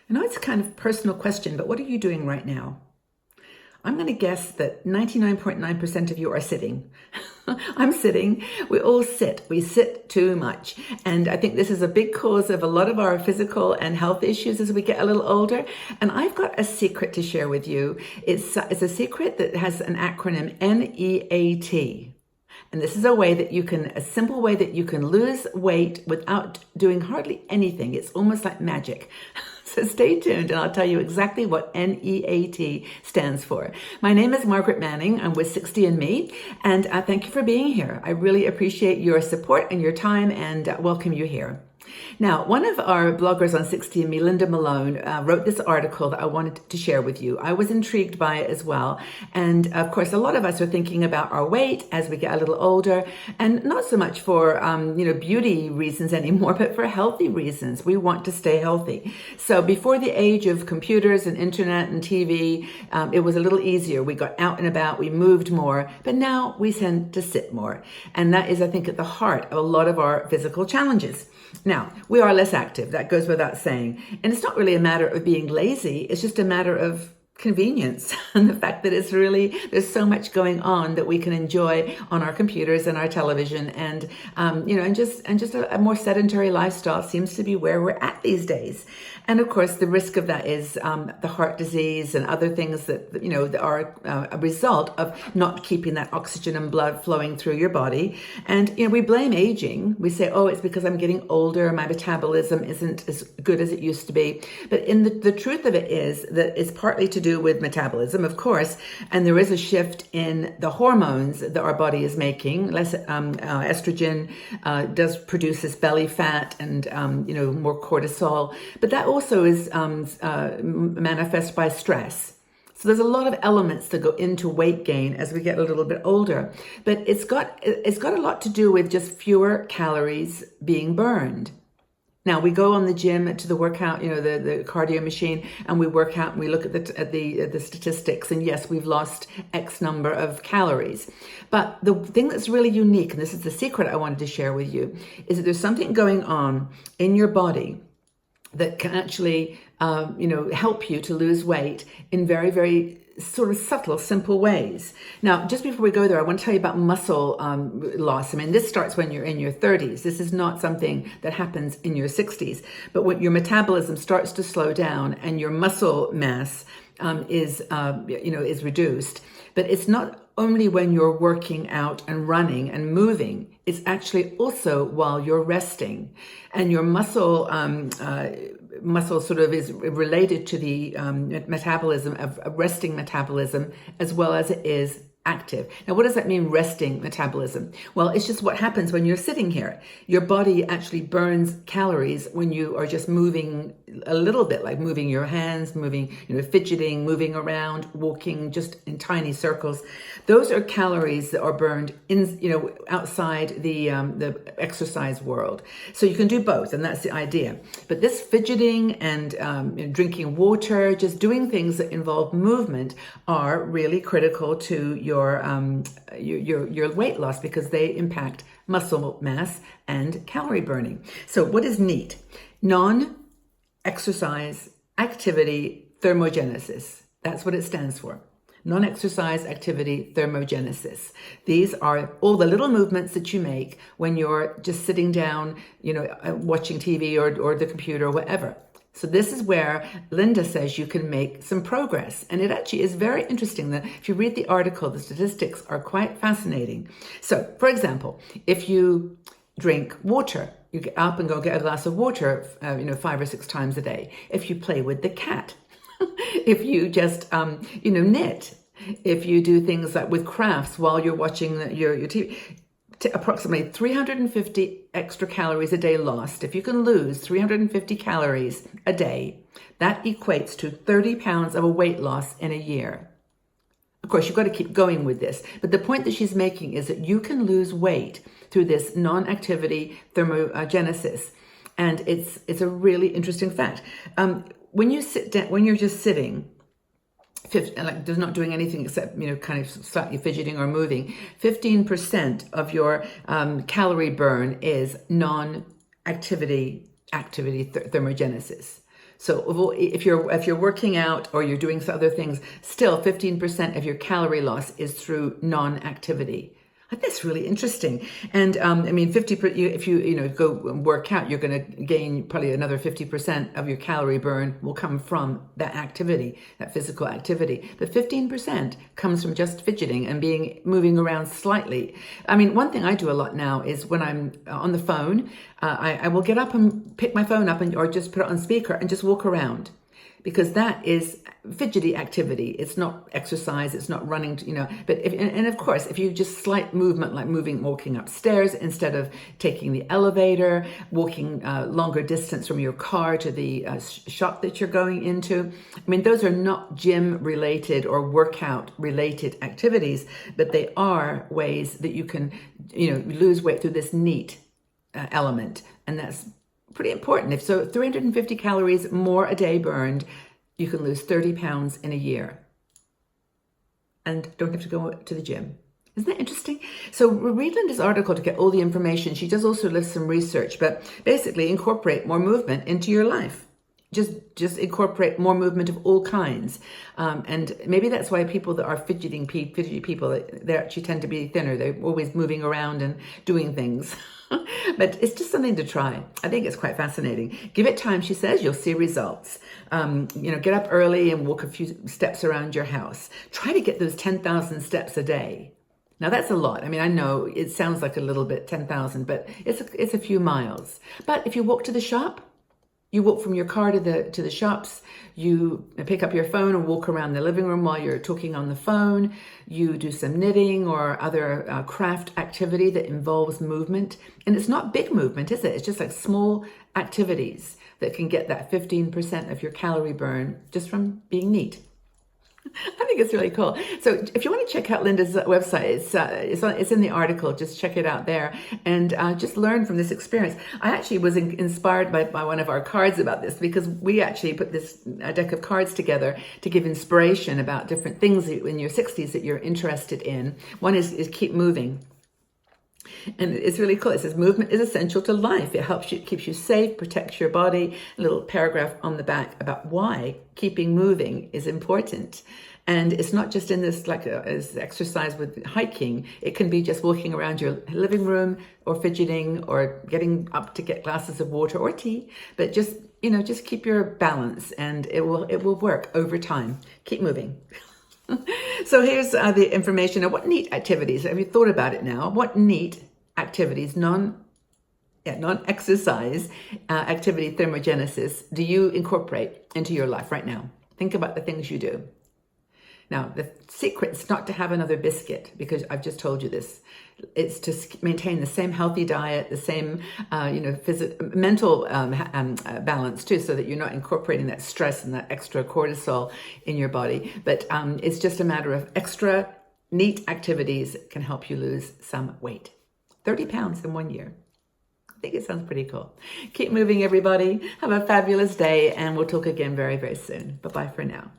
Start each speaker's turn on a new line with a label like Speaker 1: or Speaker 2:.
Speaker 1: I know it's a kind of personal question, but what are you doing right now? I'm going to guess that 99.9% of you are sitting. I'm sitting. We all sit. We sit too much. And I think this is a big cause of a lot of our physical and health issues as we get a little older. And I've got a secret to share with you. It's a secret that has an acronym NEAT. And this is a simple way that you can lose weight without doing hardly anything. It's almost like magic. So stay tuned and I'll tell you exactly what NEAT stands for. My name is Margaret Manning. I'm with 60andMe, and thank you for being here. I really appreciate your support and your time and welcome you here. Now, one of our bloggers on 60andMe, Linda Malone, wrote this article that I wanted to share with you. I was intrigued by it as well. And of course, a lot of us are thinking about our weight as we get a little older, and not so much for, beauty reasons anymore, but for healthy reasons. We want to stay healthy. So before the age of computers and internet and TV, it was a little easier. We got out and about, we moved more, but now we tend to sit more. And that is, I think, at the heart of a lot of our physical challenges. Now, we are less active. That goes without saying. And it's not really a matter of being lazy. It's just a matter of convenience and the fact that there's so much going on that we can enjoy on our computers and our television, and just a more sedentary lifestyle seems to be where we're at these days. And of course, the risk of that is the heart disease and other things that are a result of not keeping that oxygen and blood flowing through your body. And we blame aging. We say, oh, it's because I'm getting older, my metabolism isn't as good as it used to be. But the truth of it is that it's partly to do with metabolism, of course, and there is a shift in the hormones that our body is making. Less estrogen does produce this belly fat and more cortisol, but that also is manifest by stress. So there's a lot of elements that go into weight gain as we get a little bit older, but it's got a lot to do with just fewer calories being burned. Now we go on the gym to the workout, the cardio machine, and we work out and we look at the statistics, and yes, we've lost X number of calories. But the thing that's really unique, and this is the secret I wanted to share with you, is that there's something going on in your body that can actually, help you to lose weight in very, very sort of subtle, simple ways. Now, just before we go there, I want to tell you about muscle loss. I mean, this starts when you're in your 30s. This is not something that happens in your 60s. But when your metabolism starts to slow down and your muscle mass is reduced. But it's not only when you're working out and running and moving. It's actually also while you're resting, and your muscle sort of is related to the metabolism of resting metabolism as well as it is active. Now, what does that mean, resting metabolism? Well, it's just what happens when you're sitting here. Your body actually burns calories when you are just moving a little bit, like moving your hands, moving, fidgeting, moving around, walking just in tiny circles. Those are calories that are burned outside the exercise world. So you can do both, and that's the idea. But this fidgeting and drinking water, just doing things that involve movement, are really critical to your weight loss because they impact muscle mass and calorie burning. So what is NEAT? Non-exercise activity thermogenesis. That's what it stands for. Non-exercise activity thermogenesis. These are all the little movements that you make when you're just sitting down, watching TV or the computer or whatever. So this is where Linda says you can make some progress. And it actually is very interesting that if you read the article, the statistics are quite fascinating. So, for example, if you drink water, you get up and go get a glass of water, 5 or 6 times a day. If you play with the cat, if you just, knit, if you do things like with crafts while you're watching your TV, approximately 350 extra calories a day lost. If you can lose 350 calories a day, that equates to 30 pounds of a weight loss in a year. Of course, you've got to keep going with this. But the point that she's making is that you can lose weight through this non-activity thermogenesis. And it's a really interesting fact. When you sit down, when you're just sitting, like just not doing anything except, kind of slightly fidgeting or moving, 15% of your calorie burn is non-activity thermogenesis. So if you're working out or you're doing some other things, still 15% of your calorie loss is through non-activity. I think that's really interesting. And I mean, if you go work out, you're going to gain probably another 50% of your calorie burn will come from that activity, that physical activity. But 15% comes from just fidgeting and moving around slightly. I mean, one thing I do a lot now is when I'm on the phone, I will get up and pick my phone up or just put it on speaker and just walk around. Because that is fidgety activity. It's not exercise, it's not running, but and of course, if you just slight movement, like walking upstairs instead of taking the elevator, walking longer distance from your car to the shop that you're going into. I mean, those are not gym related or workout related activities, but they are ways that you can, lose weight through this NEAT element. And that's pretty important. If so, 350 calories more a day burned, you can lose 30 pounds in a year and don't have to go to the gym. Isn't that interesting? So read Linda's article to get all the information. She does also list some research, but basically incorporate more movement into your life. Just incorporate more movement of all kinds. And maybe that's why people that are fidgety people, they actually tend to be thinner. They're always moving around and doing things. But it's just something to try. I think it's quite fascinating. Give it time, she says, you'll see results. Get up early and walk a few steps around your house. Try to get those 10,000 steps a day. Now that's a lot. I mean, I know it sounds like a little bit, 10,000, but it's a few miles. But if you walk to the shop, you walk from your car to the shops, you pick up your phone and walk around the living room while you're talking on the phone, you do some knitting or other craft activity that involves movement. And it's not big movement, is it? It's just like small activities that can get that 15% of your calorie burn just from being neat. I think it's really cool. So if you want to check out Linda's website, it's in the article. Just check it out there and just learn from this experience. I actually was inspired by one of our cards about this because we actually put this deck of cards together to give inspiration about different things in your 60s that you're interested in. One is keep moving. And it's really cool. It says movement is essential to life. It keeps you safe, protects your body. A little paragraph on the back about why keeping moving is important. And it's not just in this as exercise with hiking. It can be just walking around your living room or fidgeting or getting up to get glasses of water or tea. But just keep your balance and it will work over time. Keep moving. So here's the information of what NEAT activities. Have you thought about it now? What NEAT activities, non-exercise activity thermogenesis do you incorporate into your life right now? Think about the things you do. Now, the secret is not to have another biscuit because I've just told you this. It's to maintain the same healthy diet, the same, mental balance too, so that you're not incorporating that stress and that extra cortisol in your body. But it's just a matter of extra NEAT activities can help you lose some weight. 30 pounds in 1 year. I think it sounds pretty cool. Keep moving, everybody. Have a fabulous day, and we'll talk again very, very soon. Bye-bye for now.